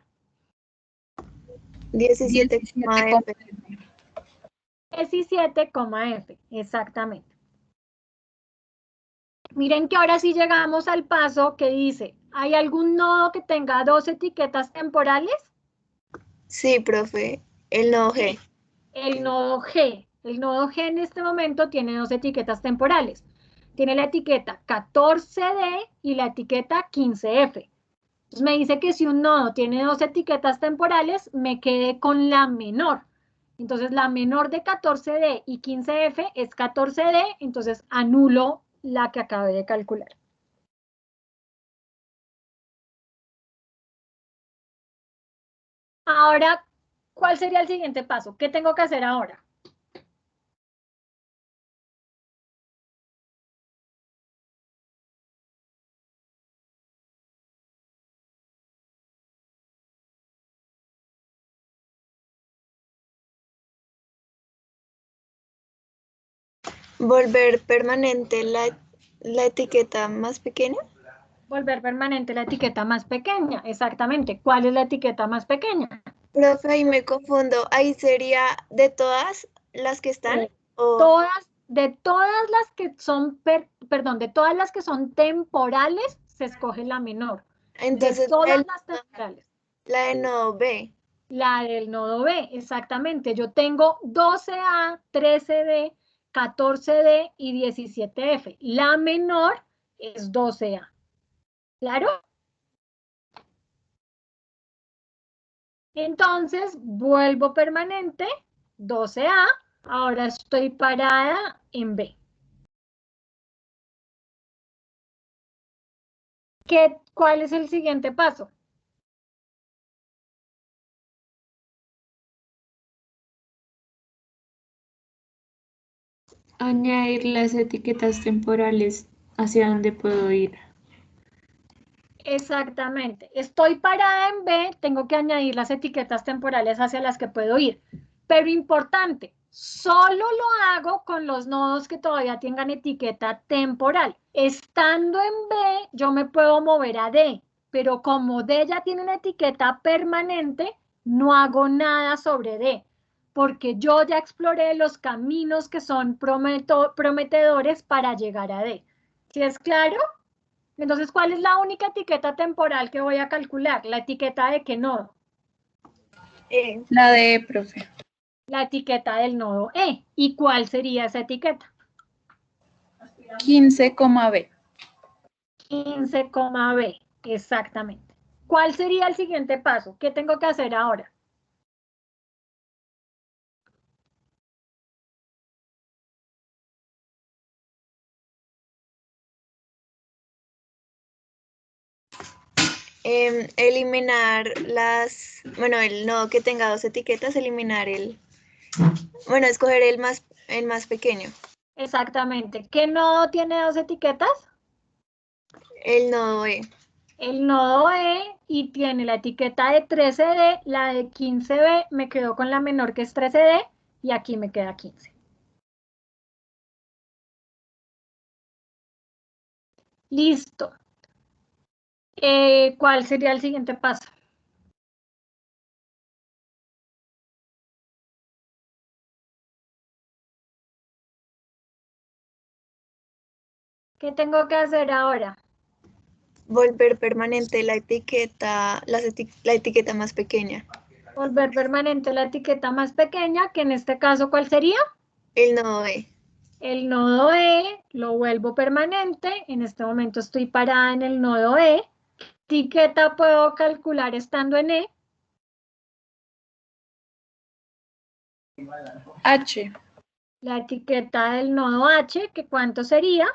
17,f. 17,f, exactamente. Miren que ahora sí llegamos al paso que dice, ¿hay algún nodo que tenga dos etiquetas temporales? Sí, profe. El nodo G. El nodo G. El nodo G en este momento tiene dos etiquetas temporales. Tiene la etiqueta 14D y la etiqueta 15F. Entonces me dice que si un nodo tiene dos etiquetas temporales, me quedé con la menor. Entonces la menor de 14D y 15F es 14D, entonces anulo la que acabé de calcular. Ahora, ¿cuál sería el siguiente paso? ¿Qué tengo que hacer ahora? Volver permanente la etiqueta más pequeña. Volver permanente la etiqueta más pequeña, exactamente. ¿Cuál es la etiqueta más pequeña? Profe, ahí me confundo. Ahí sería de todas las que están. O De todas las que son, perdón, de todas las que son temporales, se escoge la menor. De entonces todas las temporales. la de nodo B. La del nodo B, exactamente. Yo tengo 12A, 13D, 14D y 17F. La menor es 12A. ¿Claro? Entonces, vuelvo permanente, 12A. Ahora estoy parada en B. ¿Cuál es el siguiente paso? Añadir las etiquetas temporales hacia dónde puedo ir. Exactamente. Estoy parada en B, tengo que añadir las etiquetas temporales hacia las que puedo ir. Pero importante, solo lo hago con los nodos que todavía tengan etiqueta temporal. Estando en B, yo me puedo mover a D, pero como D ya tiene una etiqueta permanente, no hago nada sobre D, porque yo ya exploré los caminos que son prometedores para llegar a D. ¿Sí es claro? Entonces, ¿cuál es la única etiqueta temporal que voy a calcular? ¿La etiqueta de qué nodo? La de E, profe. La etiqueta del nodo E. ¿Y cuál sería esa etiqueta? 15,b. 15,b, exactamente. ¿Cuál sería el siguiente paso? ¿Qué tengo que hacer ahora? Eliminar el nodo que tenga dos etiquetas, escoger el más pequeño. Exactamente. ¿Qué nodo tiene dos etiquetas? El nodo E. El nodo E y tiene la etiqueta de 13D, la de 15B, me quedo con la menor que es 13D y aquí me queda 15. Listo. ¿Cuál sería el siguiente paso? ¿Qué tengo que hacer ahora? Volver permanente la etiqueta más pequeña. Volver permanente la etiqueta más pequeña, que en este caso, ¿cuál sería? El nodo E. El nodo E, lo vuelvo permanente. En este momento estoy parada en el nodo E. ¿Etiqueta puedo calcular estando en E? H. La etiqueta del nodo H, ¿que cuánto sería?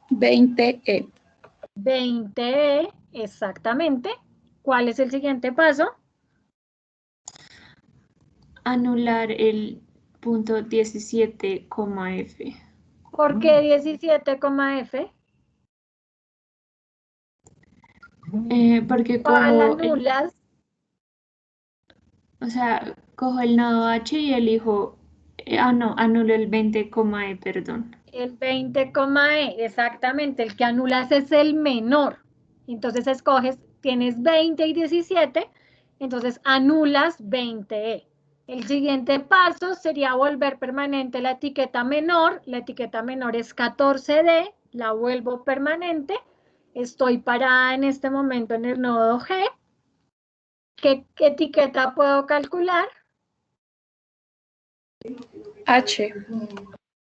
20E. 20E, exactamente. ¿Cuál es el siguiente paso? Anular el punto 17,f. ¿Por qué 17,f? Porque ¿Cuál cojo anulas? cojo el nodo H y elijo No, anulo el 20, E, perdón. El 20, exactamente, el que anulas es el menor. Entonces escoges, tienes 20 y 17, entonces anulas 20E. El siguiente paso sería volver permanente la etiqueta menor es 14D, la vuelvo permanente, estoy parada en este momento en el nodo G. ¿Qué etiqueta puedo calcular? H.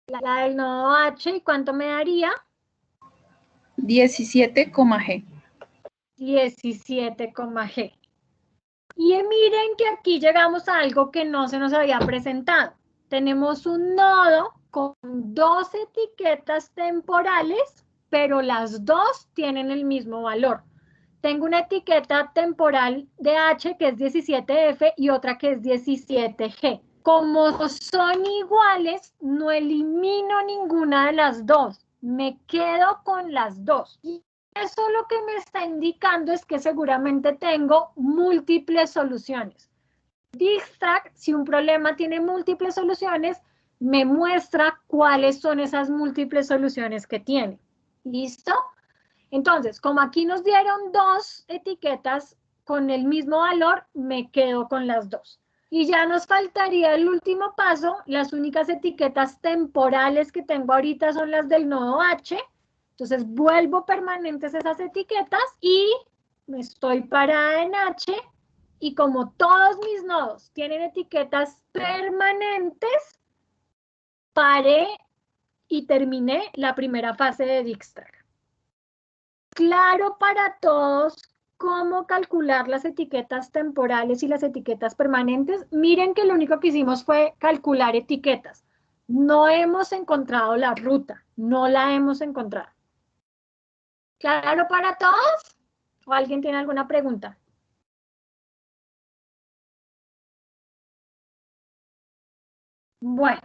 La del nodo H, ¿y cuánto me daría? 17, G. 17,G. Y miren que aquí llegamos a algo que no se nos había presentado. Tenemos un nodo con dos etiquetas temporales, pero las dos tienen el mismo valor. Tengo una etiqueta temporal de H que es 17F y otra que es 17G. Como son iguales, no elimino ninguna de las dos. Me quedo con las dos. Eso lo que me está indicando es que seguramente tengo múltiples soluciones. Dijkstrack, si un problema tiene múltiples soluciones, me muestra cuáles son esas múltiples soluciones que tiene. ¿Listo? Entonces, como aquí nos dieron dos etiquetas con el mismo valor, me quedo con las dos. Y ya nos faltaría el último paso. Las únicas etiquetas temporales que tengo ahorita son las del nodo H. Entonces vuelvo permanentes esas etiquetas y me estoy parada en H. Y como todos mis nodos tienen etiquetas permanentes, paré y terminé la primera fase de Dijkstrack. Claro para todos cómo calcular las etiquetas temporales y las etiquetas permanentes. Miren que lo único que hicimos fue calcular etiquetas. No hemos encontrado la ruta, no la hemos encontrado. ¿Claro para todos? ¿O alguien tiene alguna pregunta? Bueno,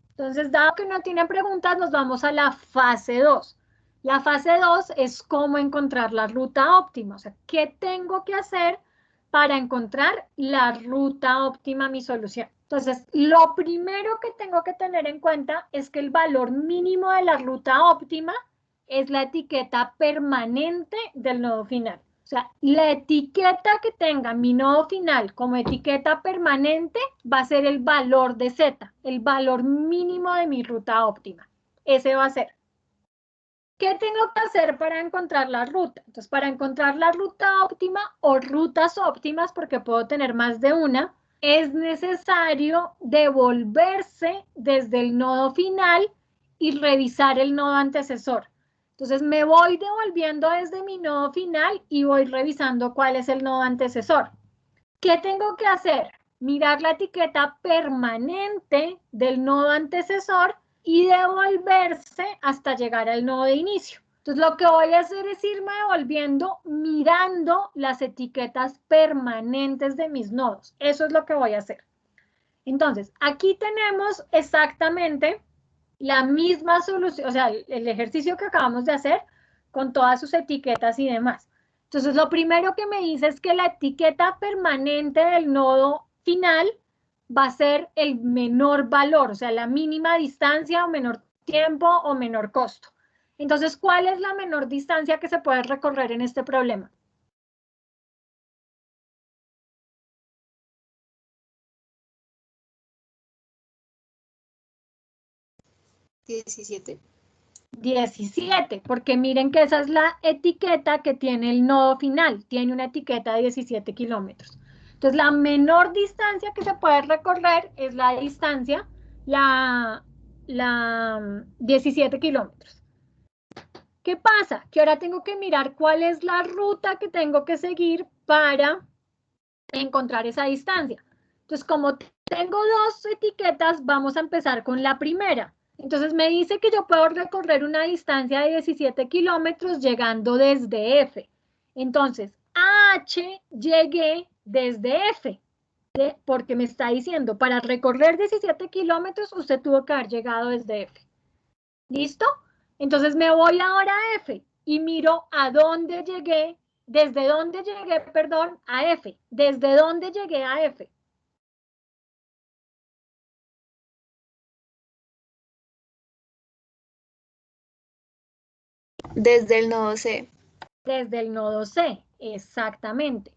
entonces dado que no tienen preguntas, nos vamos a la fase 2. La fase 2 es cómo encontrar la ruta óptima. O sea, ¿qué tengo que hacer para encontrar la ruta óptima a mi solución? Entonces, lo primero que tengo que tener en cuenta es que el valor mínimo de la ruta óptima es la etiqueta permanente del nodo final. O sea, la etiqueta que tenga mi nodo final como etiqueta permanente va a ser el valor de Z, el valor mínimo de mi ruta óptima. Ese va a ser. ¿Qué tengo que hacer para encontrar la ruta? Entonces, para encontrar la ruta óptima o rutas óptimas, porque puedo tener más de una, es necesario devolverse desde el nodo final y revisar el nodo antecesor. Entonces, me voy devolviendo desde mi nodo final y voy revisando cuál es el nodo antecesor. ¿Qué tengo que hacer? Mirar la etiqueta permanente del nodo antecesor y devolverse hasta llegar al nodo de inicio. Entonces, lo que voy a hacer es irme devolviendo mirando las etiquetas permanentes de mis nodos. Eso es lo que voy a hacer. Entonces, aquí tenemos exactamente la misma solución, o sea, el ejercicio que acabamos de hacer con todas sus etiquetas y demás. Entonces, lo primero que me dice es que la etiqueta permanente del nodo final va a ser el menor valor, o sea, la mínima distancia o menor tiempo o menor costo. Entonces, ¿cuál es la menor distancia que se puede recorrer en este problema? ¿17? 17, porque miren que esa es la etiqueta que tiene el nodo final, tiene una etiqueta de 17 kilómetros. Entonces, la menor distancia que se puede recorrer es la distancia, la 17 kilómetros. ¿Qué pasa? Que ahora tengo que mirar cuál es la ruta que tengo que seguir para encontrar esa distancia. Entonces, como tengo dos etiquetas, vamos a empezar con la primera. Entonces, me dice que yo puedo recorrer una distancia de 17 kilómetros llegando desde F. Entonces, a H llegué desde F, porque me está diciendo, para recorrer 17 kilómetros, usted tuvo que haber llegado desde F. ¿Listo? Entonces me voy ahora a F y miro a dónde llegué, desde dónde llegué, perdón, a F. ¿Desde dónde llegué a F? Desde el nodo C. Desde el nodo C, exactamente.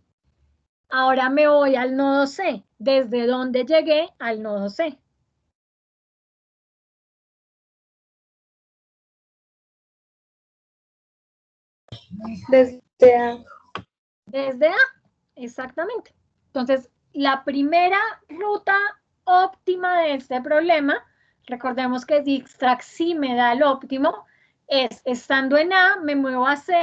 Ahora me voy al nodo C. ¿Desde dónde llegué al nodo C? Desde A. Desde A, exactamente. Entonces, la primera ruta óptima de este problema, recordemos que Dijkstra sí me da el óptimo, es estando en A, me muevo a C,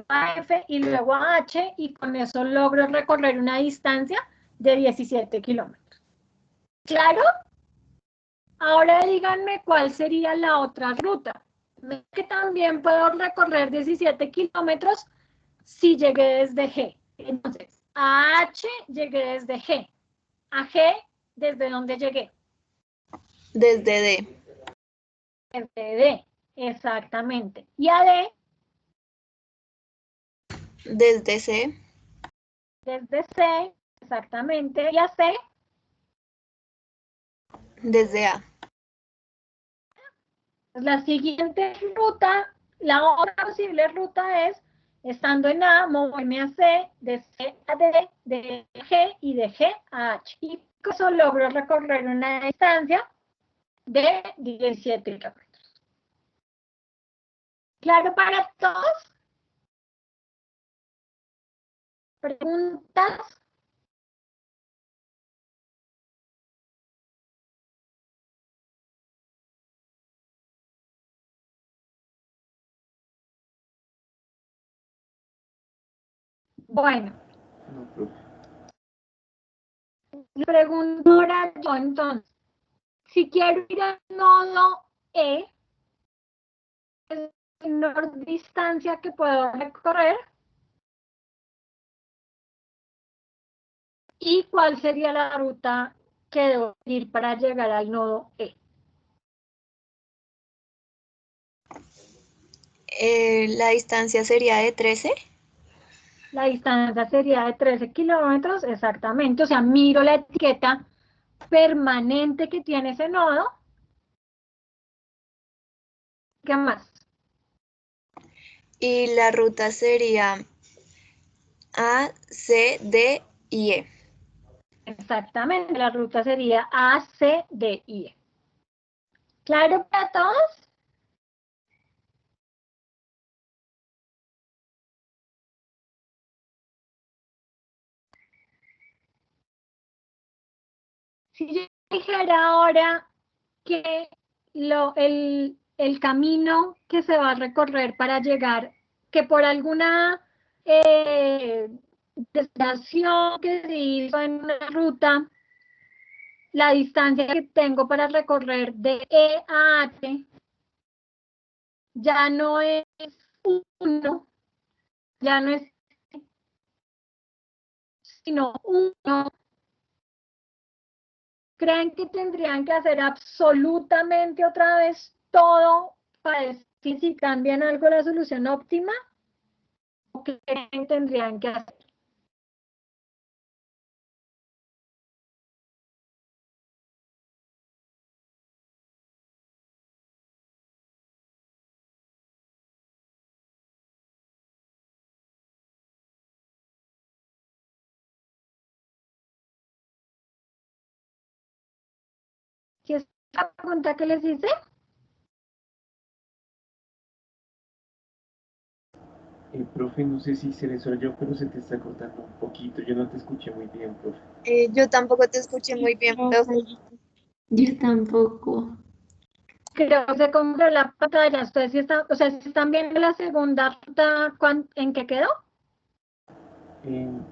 a F y luego a H y con eso logro recorrer una distancia de 17 kilómetros. ¿Claro? Ahora díganme cuál sería la otra ruta. Que también puedo recorrer 17 kilómetros si llegué desde G. Entonces, a H llegué desde G. A G, ¿desde dónde llegué? Desde D. Desde D, exactamente. Y a D, Desde C. desde C, exactamente. Y a C, Desde A. la siguiente ruta, la otra posible ruta es, estando en A, moverme a C, de C a D, de G y de G a H. Y con eso logro recorrer una distancia de 17 kilómetros. ¿Claro para todos? ¿Preguntas? Bueno, No, profe. le pregunto ahora yo entonces, si quiero ir al nodo E, es la menor distancia que puedo recorrer, ¿y cuál sería la ruta que debo ir para llegar al nodo E? La distancia sería de 13. La distancia sería de 13 kilómetros, exactamente, o sea, miro la etiqueta permanente que tiene ese nodo. ¿Qué más? Y la ruta sería A, C, D y E. Exactamente, la ruta sería A, C, D, I, E. ¿Claro para todos? Si yo dijera ahora que el camino que se va a recorrer para llegar, que por alguna desviación que se hizo en una ruta, la distancia que tengo para recorrer de E a H ya no es 1, ya no es sino 1. ¿Creen que tendrían que hacer absolutamente otra vez todo para decir si cambian algo la solución óptima? ¿O qué creen que tendrían que hacer? ¿Qué es la pregunta que les hice? Profe, no sé si se le soy yo, pero se te está cortando un poquito. Yo no te escuché muy bien, profe. Yo tampoco te escuché muy bien, profe. Yo tampoco. Creo que se compró la pantalla. Ustedes sí están, o sea, si están viendo la segunda ruta, ¿en qué quedó? No.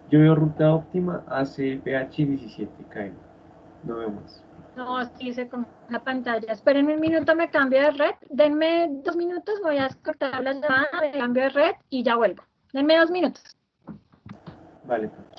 Yo veo ruta óptima ACPH 17 km. No veo más. No, sí se compró la pantalla. Espérenme un minuto, me cambio de red. Denme 2 minutos, voy a cortar la llamada, me cambio de red y ya vuelvo. Denme 2 minutos. Vale, profe.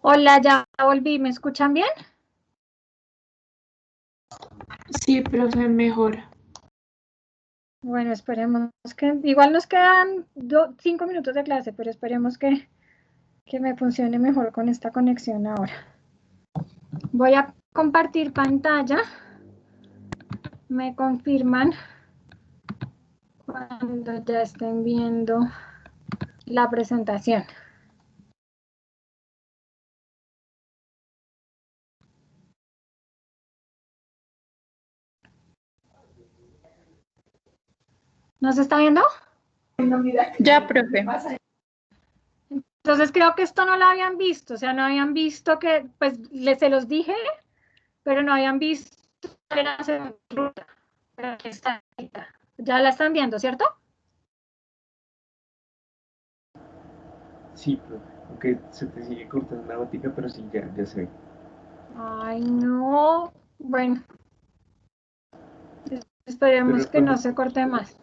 Hola, ya volví, ¿me escuchan bien? Sí, profe, mejor. Bueno, esperemos que, igual nos quedan 5 minutos de clase, pero esperemos que me funcione mejor con esta conexión ahora. Voy a compartir pantalla. Me confirman cuando ya estén viendo la presentación. ¿Nos está viendo? Ya, profe. Entonces creo que esto no lo habían visto, o sea, no habían visto que, pues se los dije, pero no habían visto que era hacer ruta. Pero aquí está. Ya la están viendo, ¿cierto? Sí, profe. Aunque se te sigue cortando la gótica, pero sí, ya se ve. Ay, no. Bueno, esperemos Pero que fue no muy se corte más.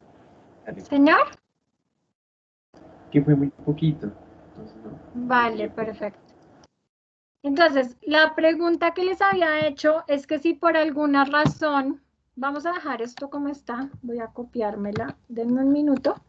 dale. ¿Señor? Que fue muy poquito. Entonces, no. Vale, perfecto. Entonces, la pregunta que les había hecho es que si por alguna razón, vamos a dejar esto como está, voy a copiármela, denme un minuto.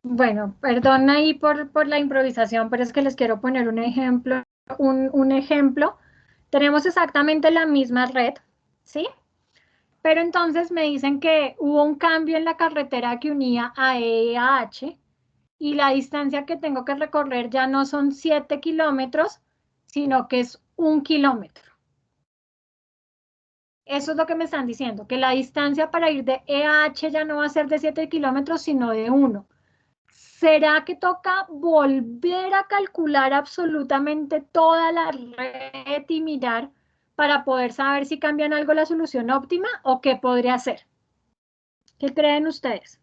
Bueno, perdón ahí por la improvisación, pero es que les quiero poner un ejemplo, un ejemplo. Tenemos exactamente la misma red, ¿sí? Pero entonces me dicen que hubo un cambio en la carretera que unía a E y a H y la distancia que tengo que recorrer ya no son 7 kilómetros, sino que es 1 kilómetro. Eso es lo que me están diciendo, que la distancia para ir de E a H ya no va a ser de 7 kilómetros, sino de 1. ¿Será que toca volver a calcular absolutamente toda la red y mirar para poder saber si cambian algo la solución óptima o qué podría hacer? ¿Qué creen ustedes?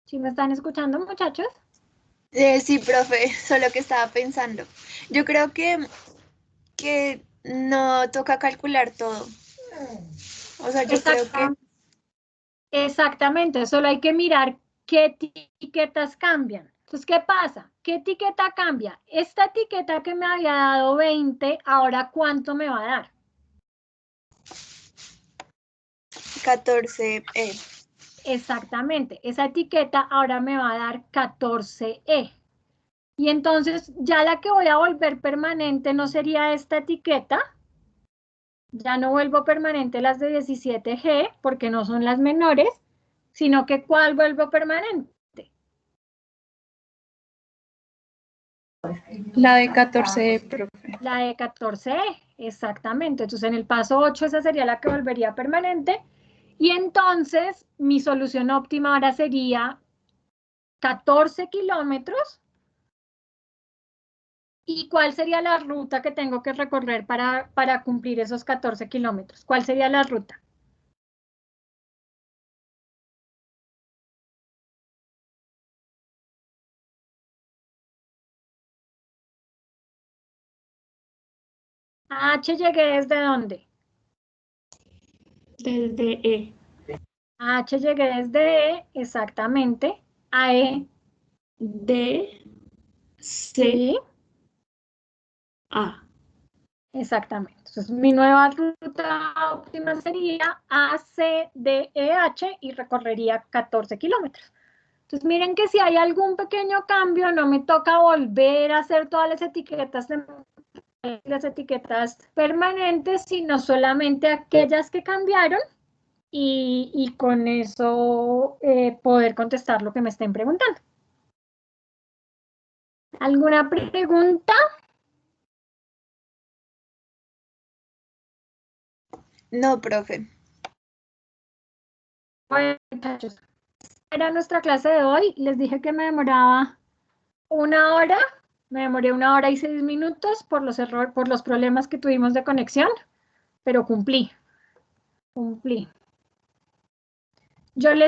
¿Sí me están escuchando, muchachos? Sí, profe, solo que estaba pensando. Yo creo que no toca calcular todo. O sea, yo creo que Exactamente, solo hay que mirar qué etiquetas cambian. Entonces, ¿qué pasa? ¿Qué etiqueta cambia? Esta etiqueta que me había dado 20, ahora ¿cuánto me va a dar? 14. Exactamente, esa etiqueta ahora me va a dar 14E. Y entonces ya la que voy a volver permanente no sería esta etiqueta, ya no vuelvo permanente las de 17G porque no son las menores, sino que ¿cuál vuelvo permanente? La de 14, profe. La de 14E, exactamente. Entonces en el paso 8 esa sería la que volvería permanente. Y entonces mi solución óptima ahora sería 14 kilómetros. ¿Y cuál sería la ruta que tengo que recorrer para cumplir esos 14 kilómetros? ¿Cuál sería la ruta? A H llegué desde dónde? Desde E. A H llegué desde E, exactamente. A E, D, C, sí, A. exactamente. Entonces mi nueva ruta óptima sería A, C, D, E, H y recorrería 14 kilómetros. Entonces miren que si hay algún pequeño cambio, no me toca volver a hacer todas las etiquetas permanentes, sino solamente aquellas que cambiaron y con eso poder poder contestar lo que me estén preguntando. ¿Alguna pregunta? No, profe. Bueno, muchachos, era nuestra clase de hoy. Les dije que me demoraba 1 hora. Me demoré 1 hora y 6 minutos por los errores, por los problemas que tuvimos de conexión, pero cumplí. Yo la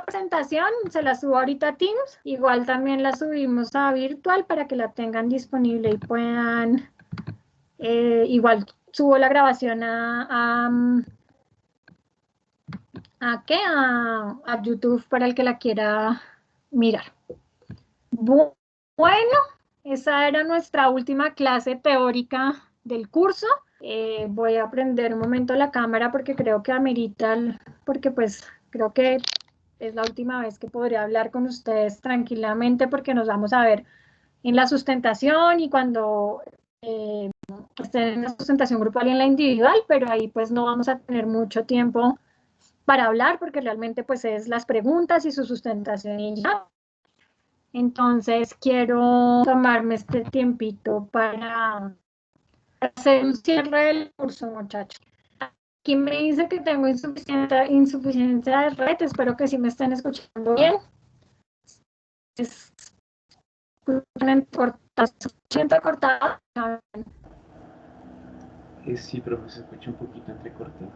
presentación se la subo ahorita a Teams, igual también la subimos a virtual para que la tengan disponible y puedan, igual subo la grabación a YouTube para el que la quiera mirar. Bueno, esa era nuestra última clase teórica del curso. Voy a prender un momento la cámara porque creo que amerita, porque pues creo que es la última vez que podré hablar con ustedes tranquilamente porque nos vamos a ver en la sustentación y cuando estén en la sustentación grupal y en la individual, pero ahí pues no vamos a tener mucho tiempo para hablar porque realmente pues es las preguntas y su sustentación y ya. Entonces quiero tomarme este tiempito para hacer un cierre del curso, muchachos. Aquí me dice que tengo insuficiencia de red, espero que sí me estén escuchando bien. Siento cortado. Sí, profe, se escucha un poquito entrecortado.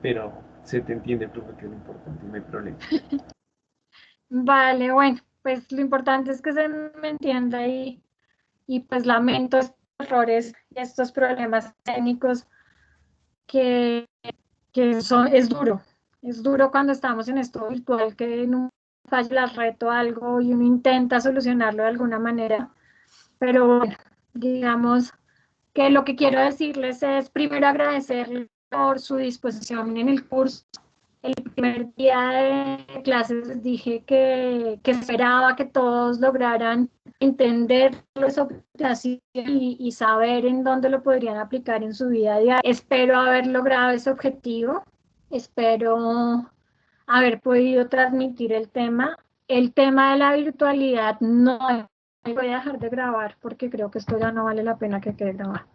Pero se te entiende, profe, que es lo importante, no hay problema. Vale, bueno, pues lo importante es que se me entienda y pues lamento estos errores y estos problemas técnicos que es duro cuando estamos en esto virtual, que en un falla la red o algo y uno intenta solucionarlo de alguna manera, pero bueno, digamos que lo que quiero decirles es primero agradecerles por su disposición en el curso. El primer día de clases les dije que esperaba que todos lograran entender esa optimización y saber en dónde lo podrían aplicar en su vida diaria. Espero haber logrado ese objetivo. Espero haber podido transmitir el tema. El tema de la virtualidad no voy a dejar de grabar porque creo que esto ya no vale la pena que quede grabado.